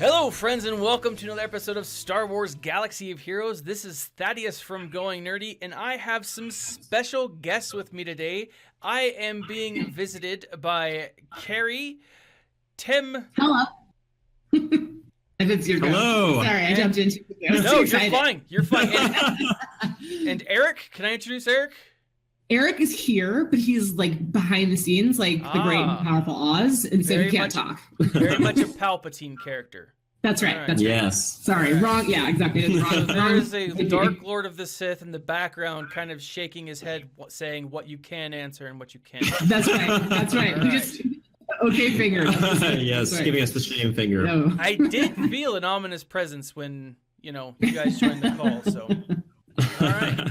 Hello, friends, and welcome to another episode of Star Wars Galaxy of Heroes. This is Thaddeus from Going Nerdy, and I have some special guests with me today. I am being visited by Carrie, Tim. Hello. If it's your turn. Hello. Sorry, I jumped into it. No, you're fine. You're fine. And Eric, can I introduce Eric? Eric is here, but he's like behind the scenes, like the great and powerful Oz, and so he can't talk. Very much a Palpatine character. That's right. Right. That's right. Yes. Sorry, wrong. Yeah, exactly. Wrong. There is a Dark Lord of the Sith in the background, kind of shaking his head, saying what you can answer and what you can't. That's right. That's right. All We right. just finger. Yes, right. giving us the shame finger. No. I did feel an ominous presence when, you guys joined the call. So, all right.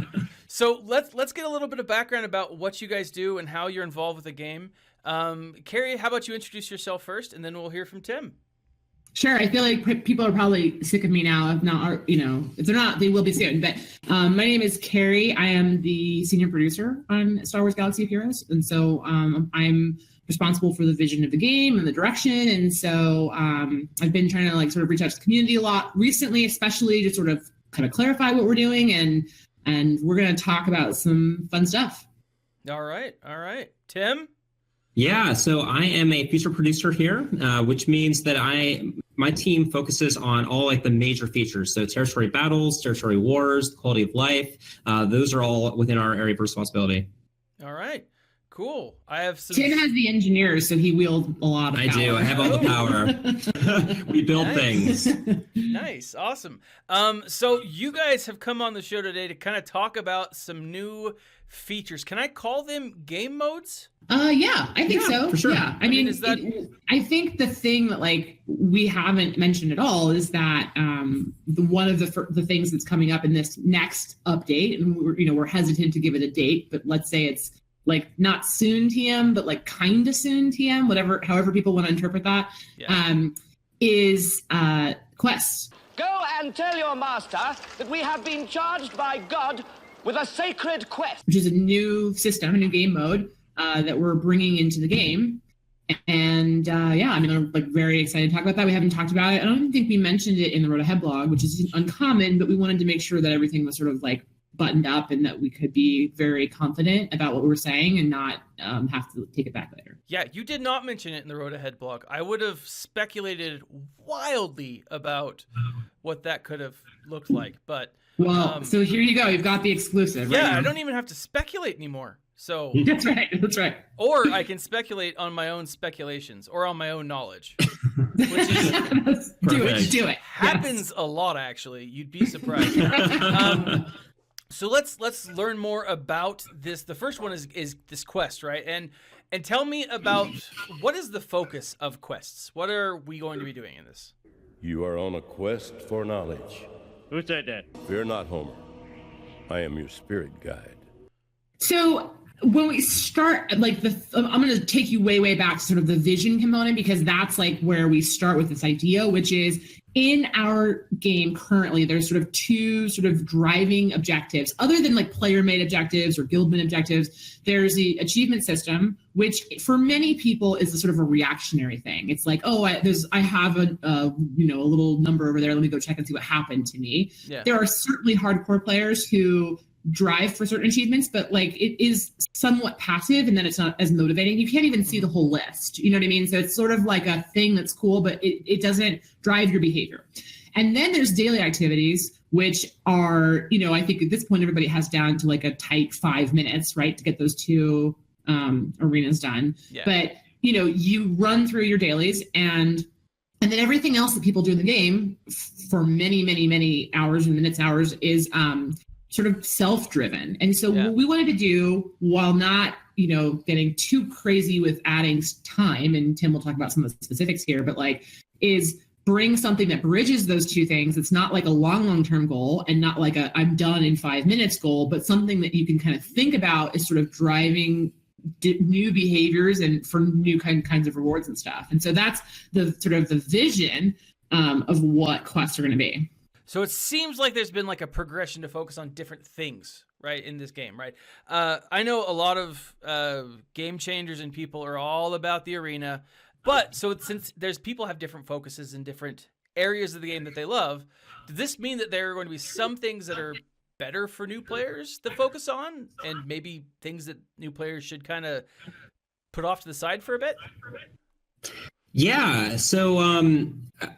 So let's get a little bit of background about what you guys do and how you're involved with the game. Carrie, how about you introduce yourself first, and then we'll hear from Tim. Sure. I feel like people are probably sick of me now. If not, or, if they're not, they will be soon. But my name is Carrie. I am the senior producer on Star Wars Galaxy of Heroes. And so I'm responsible for the vision of the game and the direction. And so I've been trying to sort of reach out to the community a lot recently, especially to sort of kind of clarify what we're doing. And we're going to talk about some fun stuff. All right. Tim? Yeah, so I am a feature producer here, which means that my team focuses on all the major features. So territory battles, territory wars, quality of life. Those are all within our area of responsibility. All right. Cool. I have some... Tim has the engineers, so he wields a lot of power. I do. I have all the power. We build things. Nice. Awesome. So you guys have come on the show today to kind of talk about some new features. Can I call them game modes? Yeah, I think so. For sure. Yeah. I mean, is that... I think the thing that we haven't mentioned at all is that one of the things that's coming up in this next update, and we're hesitant to give it a date, but let's say it's not soon TM, but kind of soon TM, however people want to interpret that, is quests. Go and tell your master that we have been charged by God with a sacred quest. Which is a new system, a new game mode that we're bringing into the game. And I'm very excited to talk about that. We haven't talked about it. I don't think we mentioned it in the Road Ahead blog, which is uncommon, but we wanted to make sure that everything was sort of buttoned up and that we could be very confident about what we were saying and not have to take it back later. Yeah, you did not mention it in the Road Ahead blog. I would have speculated wildly about what that could have looked like, but... Well, so here you go. You've got the exclusive. Yeah, right now. I don't even have to speculate anymore. So That's right. Or I can speculate on my own speculations or on my own knowledge, which is do it. Happens a lot, actually. You'd be surprised. So let's learn more about this. The first one is this quest, right? And tell me about what is the focus of quests? What are we going to be doing in this? You are on a quest for knowledge. Who said that? Fear not, Homer. I am your spirit guide. So when we start, I'm going to take you way back to sort of the vision component, because that's where we start with this idea, which is in our game currently, there's sort of two sort of driving objectives, other than player-made objectives or guild-made objectives. There's the achievement system, which for many people is a sort of a reactionary thing. It's I have a little number over there. Let me go check and see what happened to me. Yeah. There are certainly hardcore players who drive for certain achievements, but it is somewhat passive, and then it's not as motivating. You can't even see the whole list. You know what I mean? So it's sort of like a thing that's cool, but it doesn't drive your behavior. And then there's daily activities, which are, I think at this point everybody has down to a tight 5 minutes, right, to get those two arenas done. Yeah. But you run through your dailies, and then everything else that people do in the game for many hours and hours is sort of self-driven. And so what we wanted to do, while not, getting too crazy with adding time, and Tim will talk about some of the specifics here, but is bring something that bridges those two things. It's not a long-term goal, and not a I'm done in 5 minutes goal, but something that you can kind of think about is sort of driving new behaviors and for new kinds of rewards and stuff. And so that's the sort of the vision of what quests are going to be. So it seems like there's been a progression to focus on different things, right, in this game, right? I know a lot of game changers and people are all about the arena, but so since there's people have different focuses and different areas of the game that they love. Does this mean that there are going to be some things that are better for new players to focus on, and maybe things that new players should kind of put off to the side for a bit? Yeah, so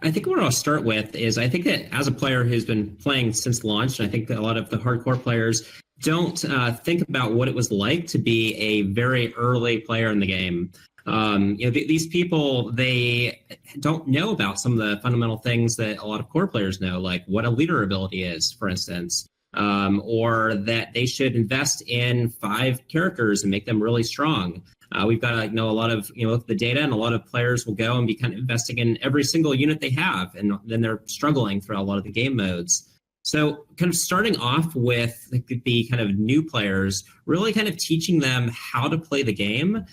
I think what I'll start with is I think that as a player who's been playing since launch, and I think that a lot of the hardcore players don't think about what it was like to be a very early player in the game. These people, they don't know about some of the fundamental things that a lot of core players know, like what a leader ability is, for instance, or that they should invest in 5 characters and make them really strong. We've got to know a lot of, the data, and a lot of players will go and be kind of investing in every single unit they have, and then they're struggling through a lot of the game modes. So kind of starting off with the kind of new players, really kind of teaching them how to play the game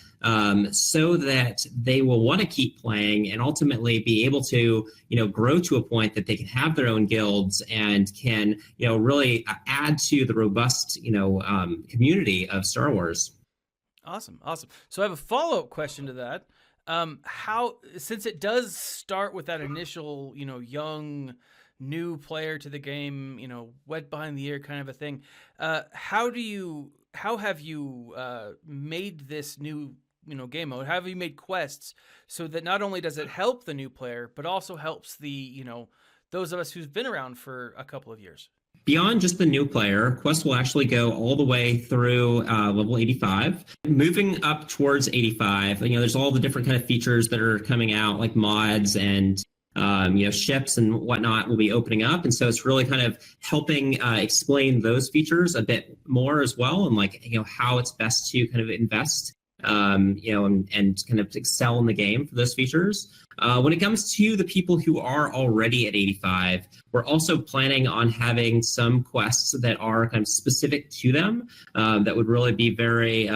so that they will want to keep playing and ultimately be able to, grow to a point that they can have their own guilds and can, really add to the robust, community of Star Wars. Awesome. So I have a follow-up question to that. Since it does start with that initial, young new player to the game, wet behind the ear kind of a thing, how have you made this new, game mode? How have you made quests so that not only does it help the new player, but also helps the, those of us who's been around for a couple of years? Beyond just the new player, quests will actually go all the way through level 85. Moving up towards 85, there's all the different kind of features that are coming out, like mods and ships and whatnot will be opening up. And so it's really kind of helping explain those features a bit more as well, and how it's best to kind of invest, and kind of excel in the game for those features. When it comes to the people who are already at 85, we're also planning on having some quests that are kind of specific to them that would really be very,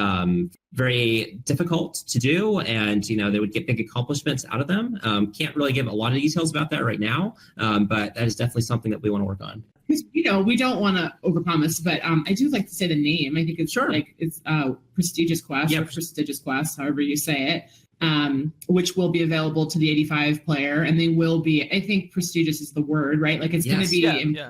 very difficult to do, and they would get big accomplishments out of them. Can't really give a lot of details about that right now, but that is definitely something that we want to work on. We don't want to overpromise, but I do like to say the name. I think it's it's Prestigious Quest, or Prestigious Quest, however you say it, which will be available to the 85 player, and they will be. I think prestigious is the word, right? Like it's going to be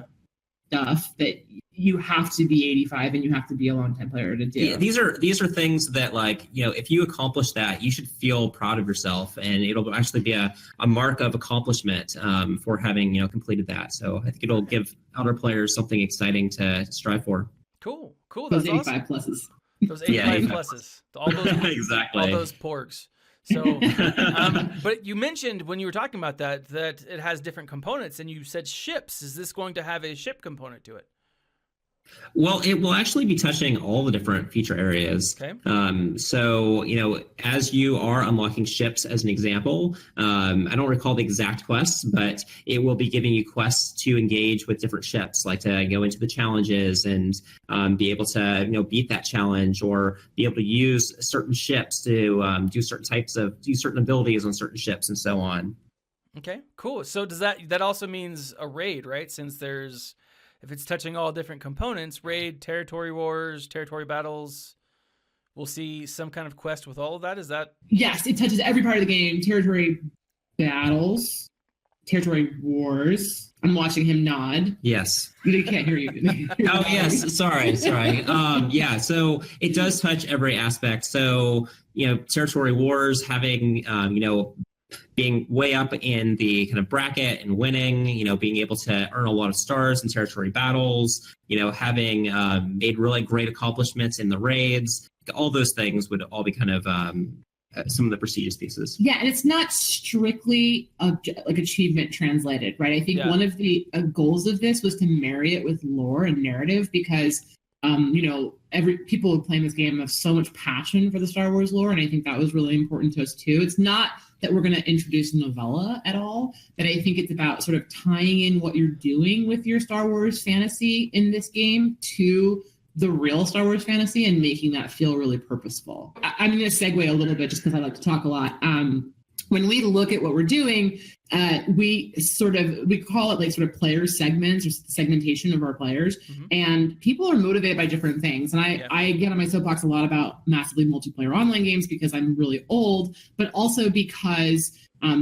stuff that you have to be 85 and you have to be a long-time player to do. Yeah, these are things that, if you accomplish that, you should feel proud of yourself, and it'll actually be a mark of accomplishment for having completed that. So I think it'll give other players something exciting to strive for. Cool. Those 85 pluses. Those 85 pluses. All those exactly. All those porgs. So, but you mentioned when you were talking about that it has different components, and you said ships. Is this going to have a ship component to it? Well, it will actually be touching all the different feature areas. Okay. So, as you are unlocking ships, as an example, I don't recall the exact quests, but it will be giving you quests to engage with different ships, like to go into the challenges and be able to, beat that challenge, or be able to use certain ships to do certain abilities on certain ships, and so on. Okay, cool. So does that also means a raid, right? Since if it's touching all different components, raid, territory wars, territory battles, we'll see some kind of quest with all of that. Is that? Yes, it touches every part of the game. Territory battles, territory wars. I'm watching him nod. Yes. You can't hear you. Oh, yes. Sorry. Yeah, so it does touch every aspect. So, territory wars, having, being way up in the kind of bracket and winning, being able to earn a lot of stars in territory battles, having made really great accomplishments in the raids, all those things would all be kind of some of the prestigious pieces. Yeah, and it's not strictly like achievement translated, right? I think one of the goals of this was to marry it with lore and narrative, because every people who play this game have so much passion for the Star Wars lore, and I think that was really important to us too. It's not that we're going to introduce novella at all, but I think it's about sort of tying in what you're doing with your Star Wars fantasy in this game to the real Star Wars fantasy and making that feel really purposeful. I'm going to segue a little bit just because I like to talk a lot. When we look at what we're doing, we call it like sort of player segments or segmentation of our players. Mm-hmm. And people are motivated by different things. And I get on my soapbox a lot about massively multiplayer online games because I'm really old, but also because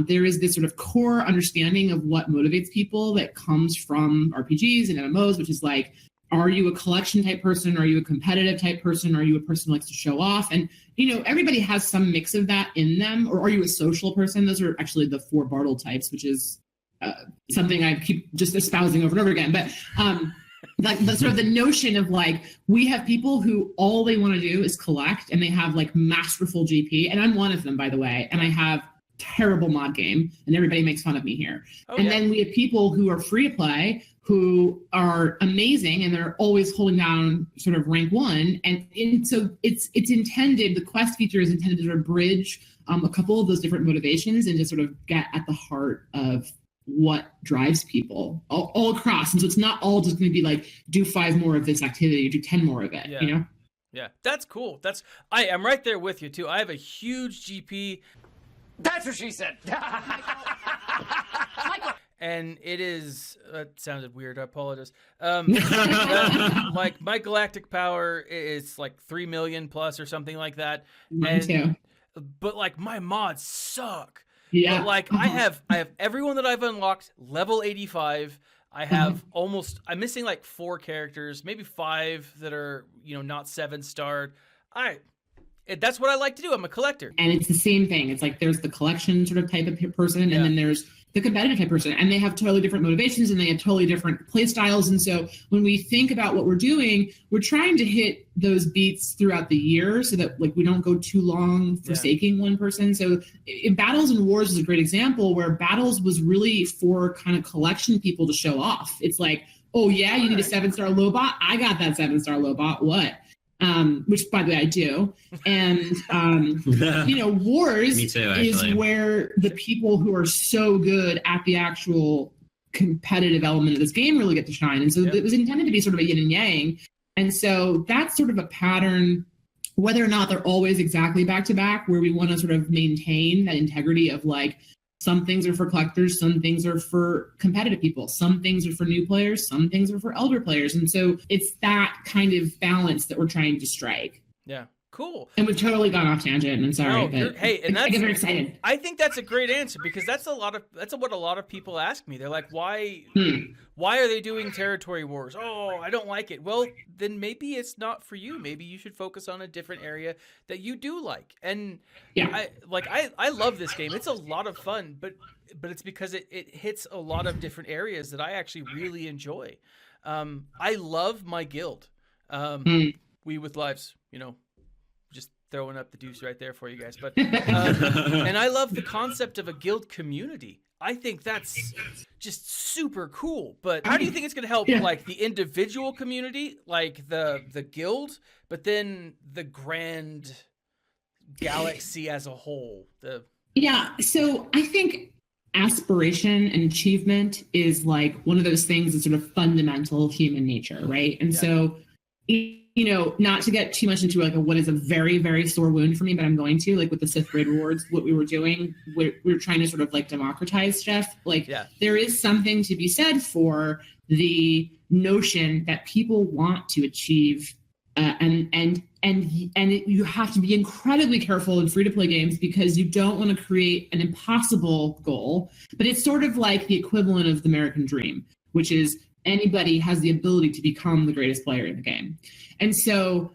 There is this sort of core understanding of what motivates people that comes from RPGs and MMOs, which is like, are you a collection type person? Are you a competitive type person? Are you a person who likes to show off? And, everybody has some mix of that in them. Or are you a social person? Those are actually the 4 Bartle types, which is something I keep just espousing over and over again. But like the sort of the notion of like, we have people who all they want to do is collect, and they have like masterful GP. And I'm one of them, by the way. And I have terrible mod game, and everybody makes fun of me here. Then we have people who are free to play, who are amazing, and they're always holding down sort of rank 1. And so it's intended, the quest feature is intended to sort of bridge a couple of those different motivations and to sort of get at the heart of what drives people all across. And so it's not all just going to be like, do 5 more of this activity, do 10 more of it, Yeah, that's cool. I'm right there with you too. I have a huge GP. That's what she said. And it is, that sounded weird, I apologize. Like my galactic power is like 3 million plus or something like that. Mine too. But like my mods suck. Yeah. But like I have everyone that I've unlocked level 85. I have I'm missing like 4 characters, maybe 5 that are, not 7-starred. That's what I like to do. I'm a collector. And it's the same thing. It's like there's the collection sort of type of person, and then there's the competitive type person, and they have totally different motivations, and they have totally different play styles. And so when we think about what we're doing, we're trying to hit those beats throughout the year so that like we don't go too long forsaking one person. So in Battles and Wars is a great example where Battles was really for kind of collection people to show off. It's like, oh yeah, you need a 7-star Lobot? I got that 7-star Lobot. What? Which by the way I do. And Wars Me too, is where the people who are so good at the actual competitive element of this game really get to shine. And so it was intended to be sort of a yin and yang. And so that's sort of a pattern, whether or not they're always exactly back to back, where we want to sort of maintain that integrity of like, some things are for collectors, some things are for competitive people, some things are for new players, some things are for elder players. And so it's that kind of balance that we're trying to strike. Yeah. Cool. And we've totally gone off tangent. I'm sorry, but I get very excited. I think that's a great answer, because that's what a lot of people ask me. They're like, why are they doing territory wars? Oh, I don't like it. Well, then maybe it's not for you. Maybe you should focus on a different area that you do like. And I love this game. It's a lot of fun, but it's because it hits a lot of different areas that I actually really enjoy. I love my guild. We with lives, just throwing up the deuce right there for you guys. But and I love the concept of a guild community. I think that's just super cool. But how do you think it's going to help like the individual community, like the guild, but then the grand galaxy as a whole? So I think aspiration and achievement is like one of those things that's sort of fundamental human nature, right? And so not to get too much into like what is a very, very sore wound for me, but I'm going to, like with the Sith Raid Rewards, what we were doing, we're trying to sort of like democratize stuff. Like there is something to be said for the notion that people want to achieve and you have to be incredibly careful in free-to-play games because you don't want to create an impossible goal. But it's sort of like the equivalent of the American dream, which is anybody has the ability to become the greatest player in the game. And so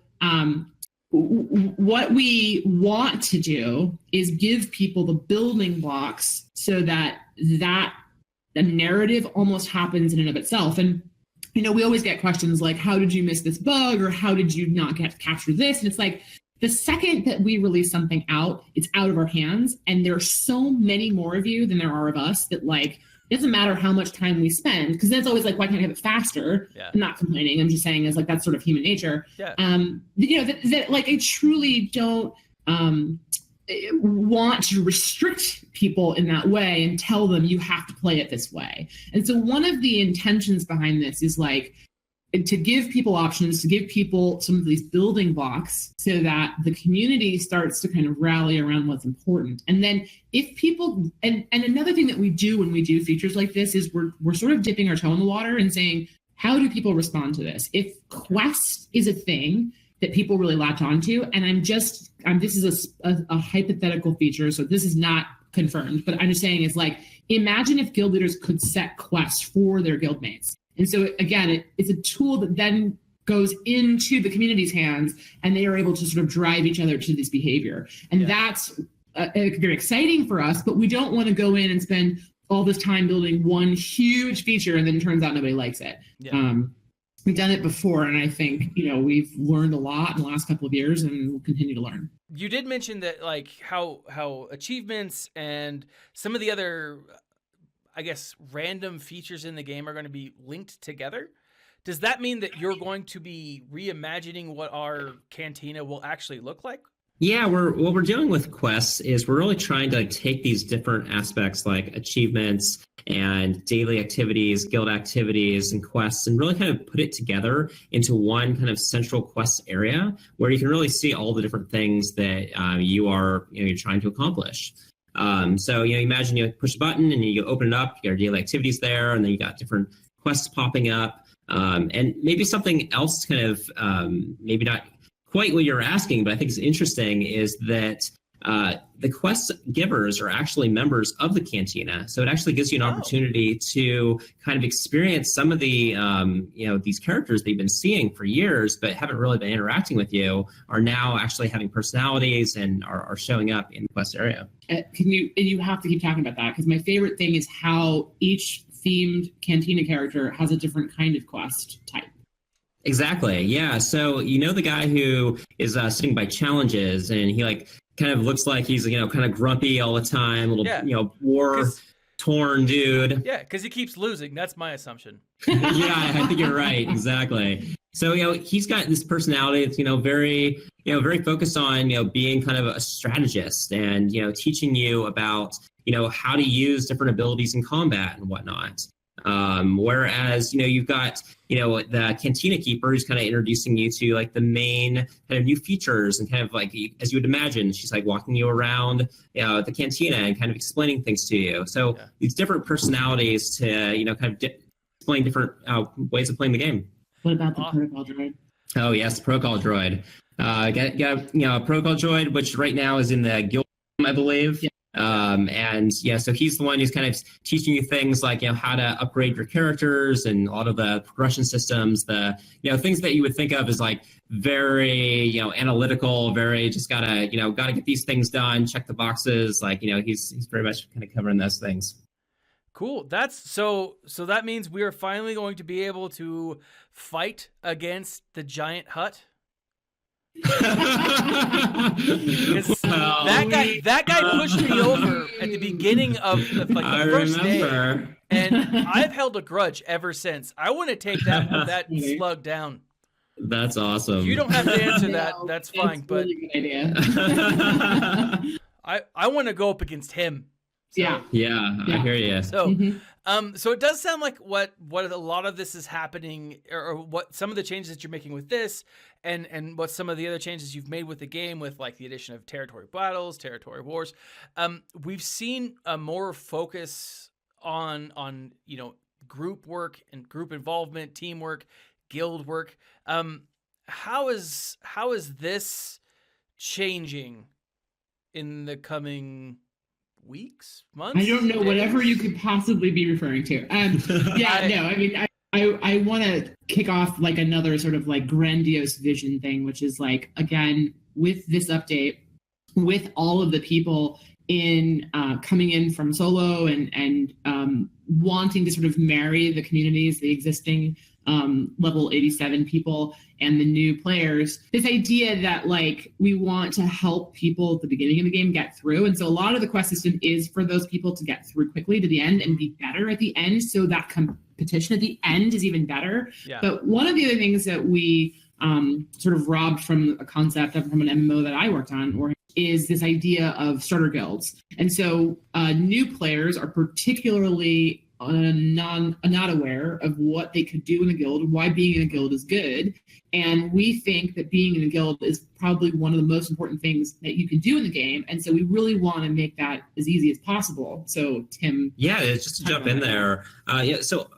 what we want to do is give people the building blocks so that the narrative almost happens in and of itself. And we always get questions like, how did you miss this bug? Or how did you not capture this? And it's like, the second that we release something out, it's out of our hands. And there are so many more of you than there are of us that like, it doesn't matter how much time we spend, because then it's always like, why can't I have it faster? I'm not complaining. I'm just saying is like, that's sort of human nature. That like, I truly don't want to restrict people in that way and tell them you have to play it this way. And so one of the intentions behind this is like to give people options, to give people some of these building blocks so that the community starts to kind of rally around what's important. And then if people, and another thing that we do when we do features like this is we're sort of dipping our toe in the water and saying, how do people respond to this? If quest is a thing that people really latch onto, and this is a hypothetical feature, so this is not confirmed, but I'm just saying is like, imagine if guild leaders could set quests for their guild mates. And so again, it's a tool that then goes into the community's hands, and they are able to sort of drive each other to this behavior. And that's very exciting for us, but we don't want to go in and spend all this time building one huge feature and then it turns out nobody likes it. We've done it before, and I think, we've learned a lot in the last couple of years, and we'll continue to learn. You did mention that, like, how achievements and some of the other, I guess, random features in the game are going to be linked together. Does that mean that you're going to be reimagining what our cantina will actually look like? Yeah, what we're doing with quests is we're really trying to take these different aspects like achievements and daily activities, guild activities, and quests, and really kind of put it together into one kind of central quest area where you can really see all the different things that you're trying to accomplish. So imagine you push a button and you open it up, you got your daily activities there, and then you got different quests popping up, and maybe something else kind of maybe not quite what you're asking, but I think is interesting is that the quest givers are actually members of the cantina. So it actually gives you an opportunity to kind of experience some of the, these characters that you've been seeing for years, but haven't really been interacting with you, are now actually having personalities and are showing up in the quest area. You have to keep talking about that, because my favorite thing is how each themed cantina character has a different kind of quest type. Exactly. Yeah. So the guy who is sitting by challenges, and he kind of looks like he's kind of grumpy all the time, little war torn dude. Yeah, because he keeps losing. That's my assumption. Yeah, I think you're right. Exactly. So he's got this personality that's very focused on being kind of a strategist and teaching you about how to use different abilities in combat and whatnot. Whereas, you've got, the cantina keeper who's kind of introducing you to the main kind of new features, and kind of as you would imagine, she's walking you around the cantina and kind of explaining things to you. So these different personalities to, kind of explain different ways of playing the game. What about the protocol droid? Oh, yes, the protocol droid. Got a protocol droid, which right now is in the guild, I believe. Yeah. So he's the one who's kind of teaching you things like how to upgrade your characters and a lot of the progression systems, the things that you would think of as very analytical, very just gotta get these things done, check the boxes. He's very much kind of covering those things. Cool. That's so that means we are finally going to be able to fight against the giant hut. That guy pushed me over at the beginning of the first day, and I've held a grudge ever since. I want to take that slug down. That's awesome. You don't have to answer that. That's fine. But really good idea. I want to go up against him. So, yeah, I hear you. So, so it does sound like what a lot of this is happening, or what some of the changes that you're making with this, and what some of the other changes you've made with the game, with the addition of territory battles, territory wars. We've seen a more focus on group work and group involvement, teamwork, guild work. How is this changing in the coming weeks, months? I don't know, days? Whatever you could possibly be referring to. I want to kick off another sort of grandiose vision thing, which is again, with this update, with all of the people in coming in from solo and wanting to sort of marry the communities, the existing level 87 people and the new players, this idea that we want to help people at the beginning of the game get through. And so a lot of the quest system is for those people to get through quickly to the end and be better at the end, so that competition at the end is even better. Yeah. But one of the other things that we sort of robbed from a concept from an MMO that I worked on is this idea of starter guilds. And so new players are particularly not aware of what they could do in a guild, why being in a guild is good. And we think that being in a guild is probably one of the most important things that you can do in the game. And so we really want to make that as easy as possible. So Tim. Yeah, just to jump in there. So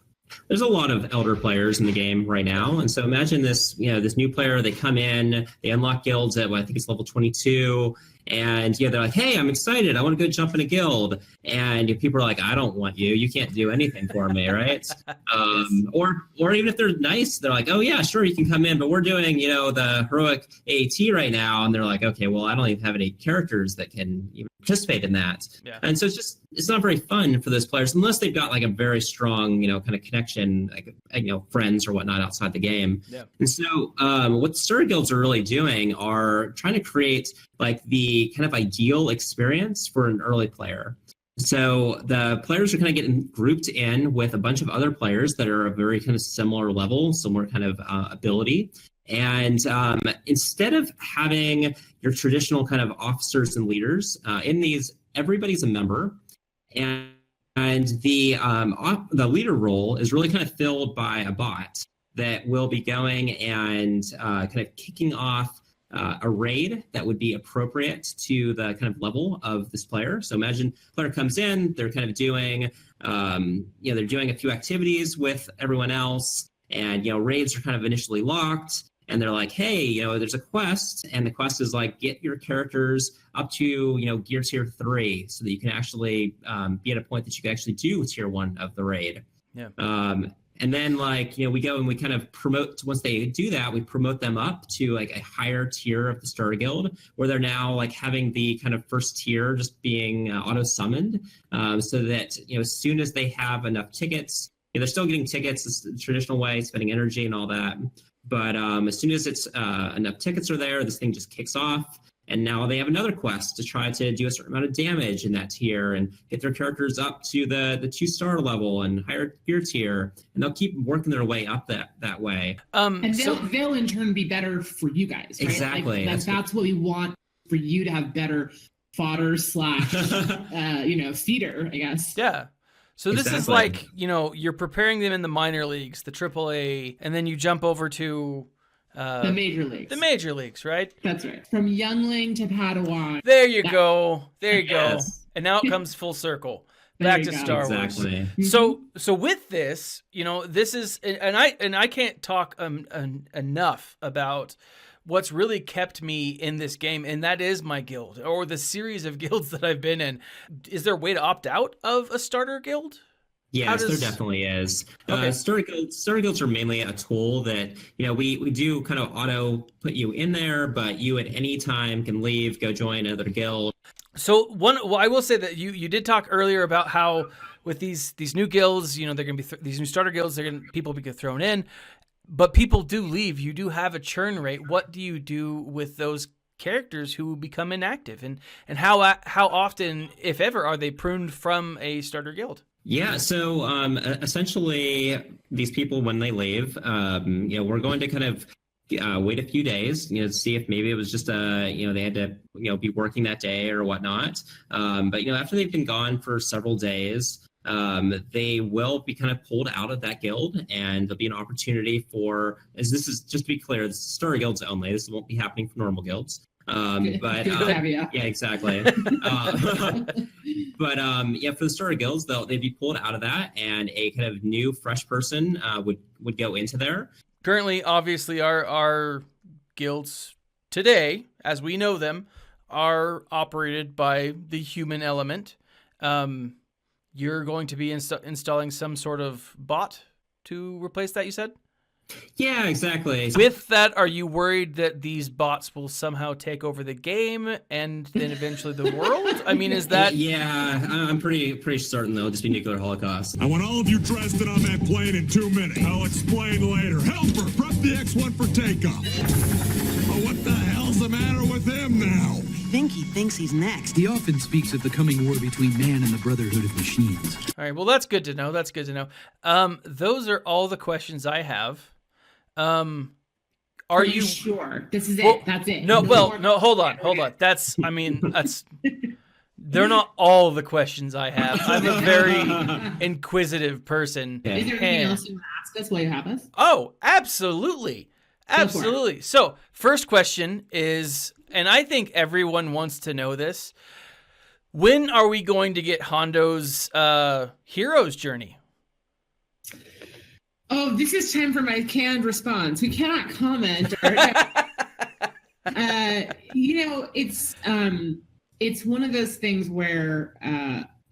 there's a lot of elder players in the game right now. And so imagine this, this new player, they come in, they unlock guilds at, I think it's level 22. And they're like, hey, I'm excited. I want to go jump in a guild. And people are like, I don't want you. You can't do anything for me, right? Or even if they're nice, they're like, oh yeah, sure, you can come in, but we're doing, the heroic AAT right now. And they're like, okay, well, I don't even have any characters that can even participate in that. Yeah. And so it's not very fun for those players unless they've got like a very strong, kind of connection, like, friends or whatnot outside the game. Yeah. And so what starter guilds are really doing are trying to create like the kind of ideal experience for an early player. So the players are kind of getting grouped in with a bunch of other players that are a very kind of similar level, similar kind of ability. And instead of having your traditional kind of officers and leaders, in these, everybody's a member. And the leader role is really kind of filled by a bot that will be going and kind of kicking off a raid that would be appropriate to the kind of level of this player. So imagine player comes in, they're kind of doing, they're doing a few activities with everyone else, and raids are kind of initially locked, and they're like, hey, there's a quest, and the quest is like get your characters up to gear tier 3, so that you can actually be at a point that you can actually do tier 1 of the raid. Yeah. And then we go and we kind of promote, once they do that, we promote them up to like a higher tier of the starter guild, where they're now like having the kind of first tier just being auto summoned, so that, as soon as they have enough tickets, they're still getting tickets the traditional way, spending energy and all that. But as soon as it's enough tickets are there, this thing just kicks off. And now they have another quest to try to do a certain amount of damage in that tier and get their characters up to the 2-star level and higher gear tier. And they'll keep working their way up that way. And they'll in turn be better for you guys, right? Exactly. Like, that's what we want, for you to have better fodder / feeder, I guess. Yeah. So this is like, you're preparing them in the minor leagues, the AAA, and then you jump over to the major leagues. The major leagues, right? That's right. From youngling to Padawan. There you go. There you go. And now it comes full circle. Back to Star Wars. Exactly. So with this, this is, and I can't talk enough about what's really kept me in this game, and that is my guild, or the series of guilds that I've been in. Is there a way to opt out of a starter guild? Yes, there definitely is. Okay. Starter guilds are mainly a tool that, we do kind of auto put you in there, but you at any time can leave, go join another guild. So I will say that you did talk earlier about how with these new guilds, they're going to be these new starter guilds, people get thrown in, but people do leave. You do have a churn rate. What do you do with those characters who become inactive, and how often, if ever, are they pruned from a starter guild? Yeah, so essentially, these people, when they leave, we're going to kind of wait a few days, to see if maybe it was just they had to, be working that day or whatnot. But after they've been gone for several days, they will be kind of pulled out of that guild, and there'll be an opportunity for, as this is, just to be clear, this is starter guilds only. This won't be happening for normal guilds. But yeah, exactly. But for the starter guilds, they'd be pulled out of that, and a kind of new, fresh person would go into there. Currently, obviously, our guilds today, as we know them, are operated by the human element. You're going to be installing some sort of bot to replace that, you said? Yeah, exactly. With that, are you worried that these bots will somehow take over the game and then eventually the world? I mean, is that... Yeah, I'm pretty certain there'll just be nuclear holocaust. I want all of you dressed in on that plane in 2 minutes. I'll explain later. Helper, prep the X-1 for takeoff. Oh, what the hell's the matter with him now? I think he thinks he's next. He often speaks of the coming war between man and the Brotherhood of Machines. All right, well, that's good to know. That's good to know. Those are all the questions I have. Are you sure this is it? That's it. No, hold on. They're not all the questions I have. I'm a very inquisitive person. Is there anything else you want to ask us while you have us? Oh, absolutely. So, first question is, and I think everyone wants to know this, when are we going to get Hondo's hero's journey? Oh, this is time for my canned response. We cannot comment. It's one of those things where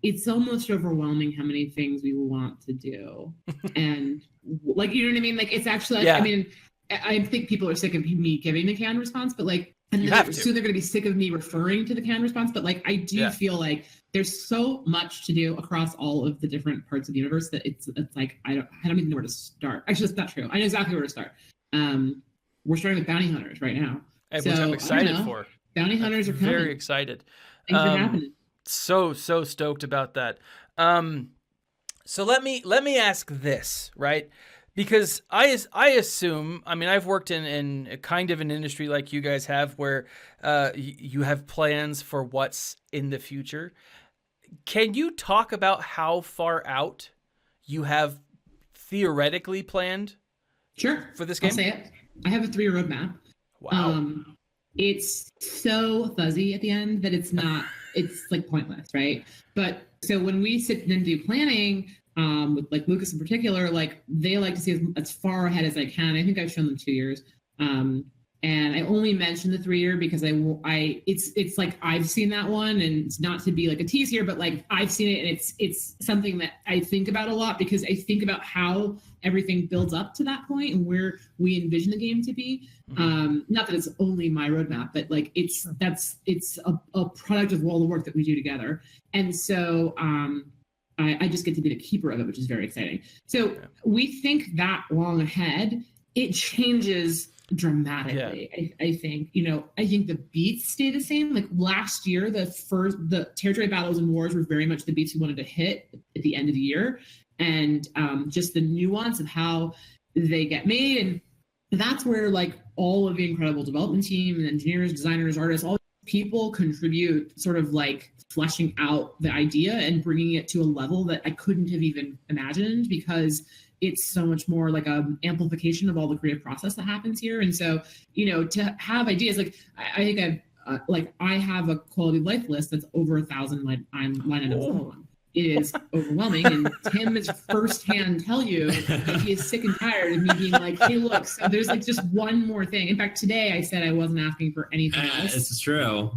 it's almost overwhelming how many things we want to do, and like, you know what I mean? Like, it's actually, Yeah. I mean, I think people are sick of me giving the canned response, but like, and You then have to. soon they're going to be sick of me referring to the canned response. But like, I do feel like there's so much to do across all of the different parts of the universe that it's like I don't even know where to start. Actually, that's not true. I know exactly where to start. We're starting with bounty hunters right now, Which I'm excited for. Bounty hunters are coming. Very excited. Things are happening. So stoked about that. So let me ask this, right? Because I assume, I mean, I've worked in a kind of an industry like you guys have, where you have plans for what's in the future. Can you talk about how far out you have theoretically planned? Sure. For this game? I'll say it. I have a 3-year roadmap. Wow. It's so fuzzy at the end that it's like pointless, right? But so when we sit and do planning, with like Lucas in particular, like they like to see as far ahead as I can. I think I've shown them 2 years. And I only mentioned the 3-year because it's like I've seen that one, and it's not to be like a tease here, but like I've seen it, and it's something that I think about a lot, because I think about how everything builds up to that point and where we envision the game to be. Not that it's only my roadmap, but like it's a product of all the work that we do together. And so I just get to be the keeper of it, which is very exciting. So we think that long ahead. It changes dramatically. I think, I think the beats stay the same. Like last year, the territory battles and wars were very much the beats we wanted to hit at the end of the year. And just the nuance of how they get made. And that's where like all of the incredible development team and engineers, designers, artists, all people contribute, sort of like fleshing out the idea and bringing it to a level that I couldn't have even imagined, because it's so much more like an amplification of all the creative process that happens here. And so, to have ideas, like I think I have a quality of life list that's over 1,000 line items long. It is overwhelming, and Tim is firsthand tell you that he is sick and tired of me being like, hey, look, so there's like just one more thing. In fact, today I said I wasn't asking for anything else. This is true.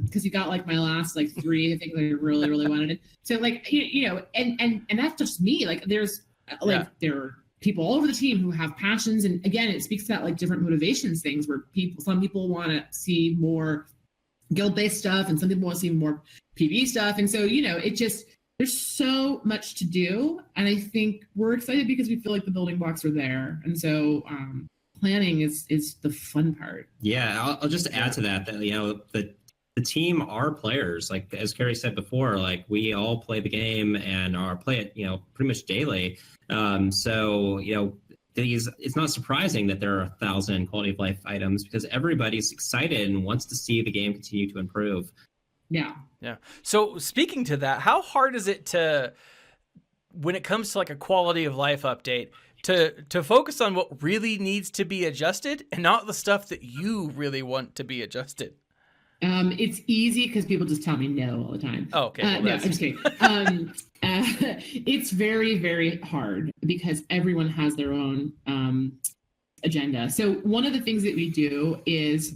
Because you got like my last like 3, I think, like I really, really wanted it. So like, and that's just me. Like there's like there are people all over the team who have passions, and again, it speaks to that like different motivations things, where some people want to see more guild-based stuff, and some people want to see more PvE stuff, and so it just, there's so much to do, and I think we're excited because we feel like the building blocks are there, and so planning is the fun part. Yeah, I'll just add to that the team are players. Like as Carrie said before, like we all play the game and play it, pretty much daily. So it's not surprising that there are 1,000 quality of life items, because everybody's excited and wants to see the game continue to improve. Yeah. So speaking to that, how hard is it when it comes to like a quality of life update, to focus on what really needs to be adjusted and not the stuff that you really want to be adjusted? It's easy because people just tell me no all the time. Oh, okay. Well, no, I'm just kidding. It's very, very hard because everyone has their own agenda. So one of the things that we do is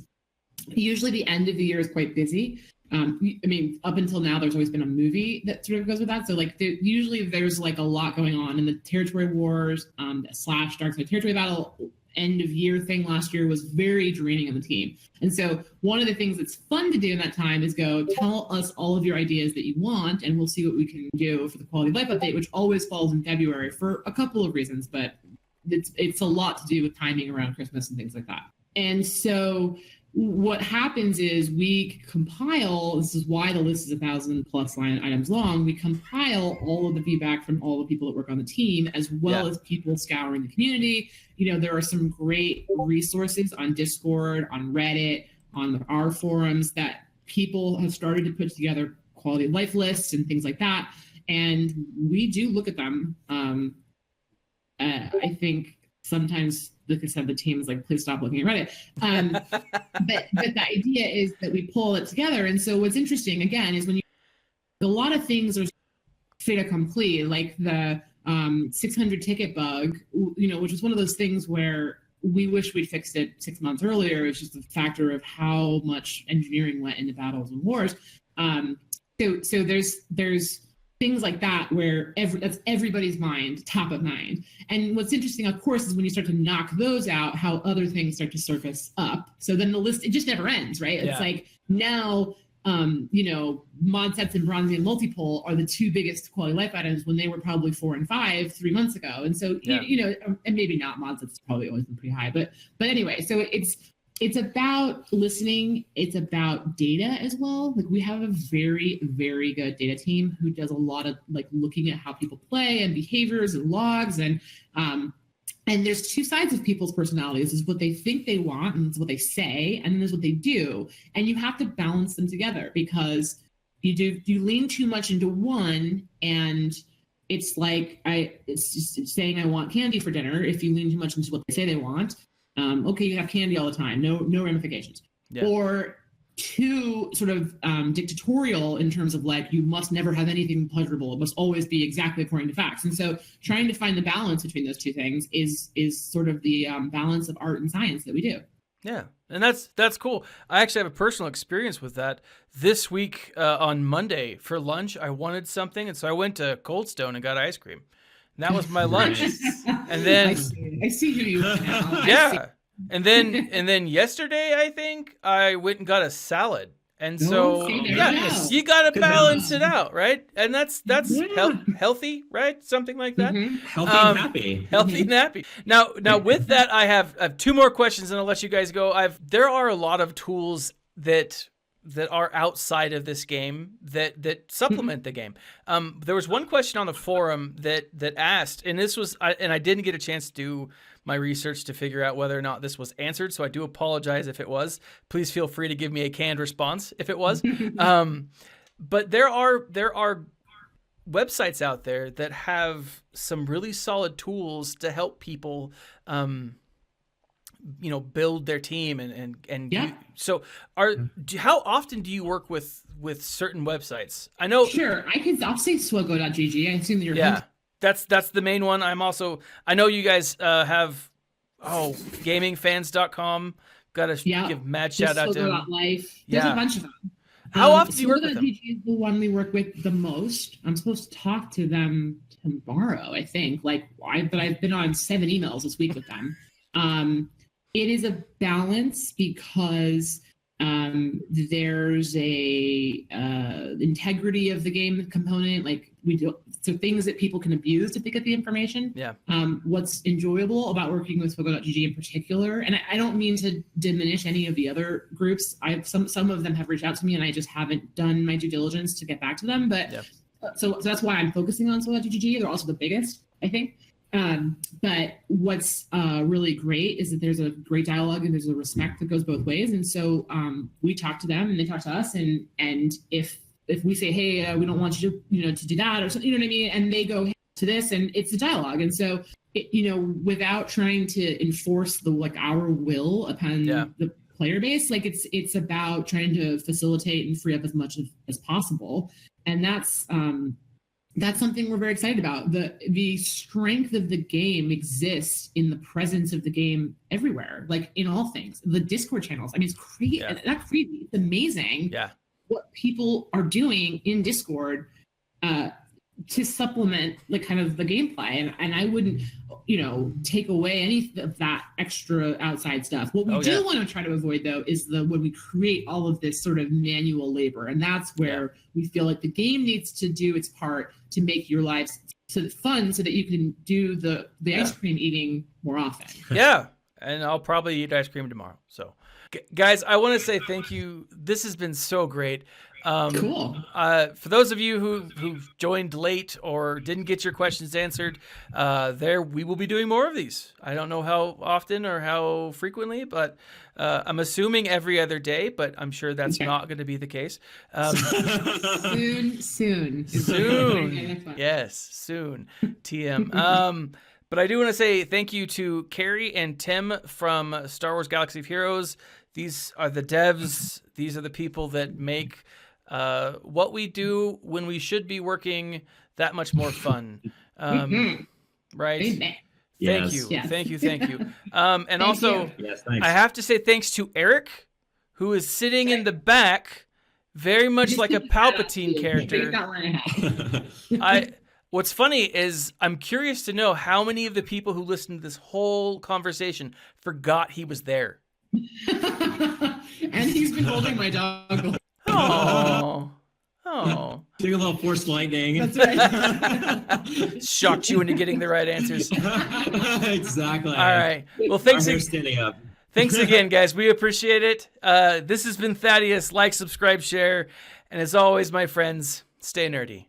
usually the end of the year is quite busy. I mean, up until now, there's always been a movie that sort of goes with that. So like usually there's like a lot going on in the territory wars, / dark side territory battle. End of year thing last year was very draining on the team. And so one of the things that's fun to do in that time is go tell us all of your ideas that you want, and we'll see what we can do for the quality of life update, which always falls in February for a couple of reasons, but it's a lot to do with timing around Christmas and things like that. And so what happens is we compile, this is why the list is 1,000+ line items long, we compile all of the feedback from all the people that work on the team, as well as people scouring the community. There are some great resources on Discord, on Reddit, on our forums that people have started to put together quality of life lists and things like that. And we do look at them. I think sometimes, like I said, the team is like, please stop looking at Reddit. But the idea is that we pull it together. And so what's interesting, again, is when a lot of things are fait accompli, like the 600 ticket bug, which is one of those things where we wish we'd fixed it 6 months earlier. It's just a factor of how much engineering went into battles and wars. So there's things like that where that's everybody's mind, top of mind. And what's interesting, of course, is when you start to knock those out, how other things start to surface up. So then the list, it just never ends, right? It's like now, mod sets and bronze and multipole are the two biggest quality life items when they were probably 4 and 5 3 months ago. And so, and maybe not, mod sets probably always been pretty high, but anyway, so it's about listening. It's about data as well. Like we have a very, very good data team who does a lot of like looking at how people play and behaviors and logs. And there's two sides of people's personalities. There's what they think they want and it's what they say, and then there's what they do. And you have to balance them together because you lean too much into one and it's like it's just saying I want candy for dinner. If you lean too much into what they say they want, okay, you have candy all the time, no ramifications. Yeah. Or too sort of dictatorial in terms of like, you must never have anything pleasurable. It must always be exactly according to facts. And so trying to find the balance between those two things is sort of the balance of art and science that we do. Yeah, and that's cool. I actually have a personal experience with that. This week on Monday for lunch, I wanted something, and so I went to Cold Stone and got ice cream. And that was my lunch. And then I see who you are now. Yeah. And then yesterday, I think I went and got a salad. And so you got to balance it out, right? And that's healthy, right? Something like that. Mm-hmm. Healthy and happy. Healthy and happy. Now with that, I have two more questions and I'll let you guys go. There are a lot of tools that are outside of this game that supplement the game. There was one question on the forum that asked, and this was, I didn't get a chance to do my research to figure out whether or not this was answered, so I do apologize if it was. Please feel free to give me a canned response if it was. But there are websites out there that have some really solid tools to help people build their team so how often do you work with certain websites? I know. Sure. I'll say SWGOH.gg. I assume that you're that's the main one. I know you guys have gamingfans.com. Got to give mad shout out to Life. There's a bunch of them. How often do you work with them? SWGOH.gg is the one we work with the most. I'm supposed to talk to them tomorrow, I think. But I've been on 7 emails this week with them. It is a balance because there's a integrity of the game component. Like so things that people can abuse to pick up the information. Yeah. What's enjoyable about working with SWGOH.gg in particular, and I don't mean to diminish any of the other groups. Some of them have reached out to me, and I just haven't done my due diligence to get back to them. But so that's why I'm focusing on SWGOH.gg. They're also the biggest, I think. But what's really great is that there's a great dialogue and there's a respect that goes both ways. And so we talk to them and they talk to us. And if we say, hey, we don't want you to do that or something, you know what I mean? And they go to this, and it's a dialogue. And so, without trying to enforce our will upon the player base, it's about trying to facilitate and free up as much as possible. And that's something we're very excited about. The strength of the game exists in the presence of the game everywhere, like in all things. The Discord channels, it's crazy. Not crazy. It's amazing what people are doing in Discord to supplement kind of the gameplay. And I wouldn't, take away any of that extra outside stuff. What we do want to try to avoid, though, is when we create all of this sort of manual labor. And that's where we feel like the game needs to do its part to make your lives fun so that you can do the ice cream eating more often. Yeah. And I'll probably eat ice cream tomorrow. So, guys, I want to say thank you. This has been so great. Cool. For those of you who joined late or didn't get your questions answered, we will be doing more of these. I don't know how often or how frequently, but I'm assuming every other day, but I'm sure that's not going to be the case. Soon. Yes, soon. TM. But I do want to say thank you to Carrie and Tim from Star Wars Galaxy of Heroes. These are the devs. These are the people that make what we do when we should be working that much more fun. Right? Thank Yes. you. Yes. Thank you. Thank you. And Thank also, you. Yes, thanks. I have to say thanks to Eric, who is sitting in the back, very much Just like a keep that up, Palpatine too. character. Take that one ahead. What's funny is I'm curious to know how many of the people who listened to this whole conversation forgot he was there. And he's been holding my dog. Oh. Oh. Doing a little forced lightning. That's right. Shocked you into getting the right answers. Exactly. All right. Well, thanks. Our hair's standing up. Thanks again, guys. We appreciate it. This has been Thaddeus. Like, subscribe, share. And as always, my friends, stay nerdy.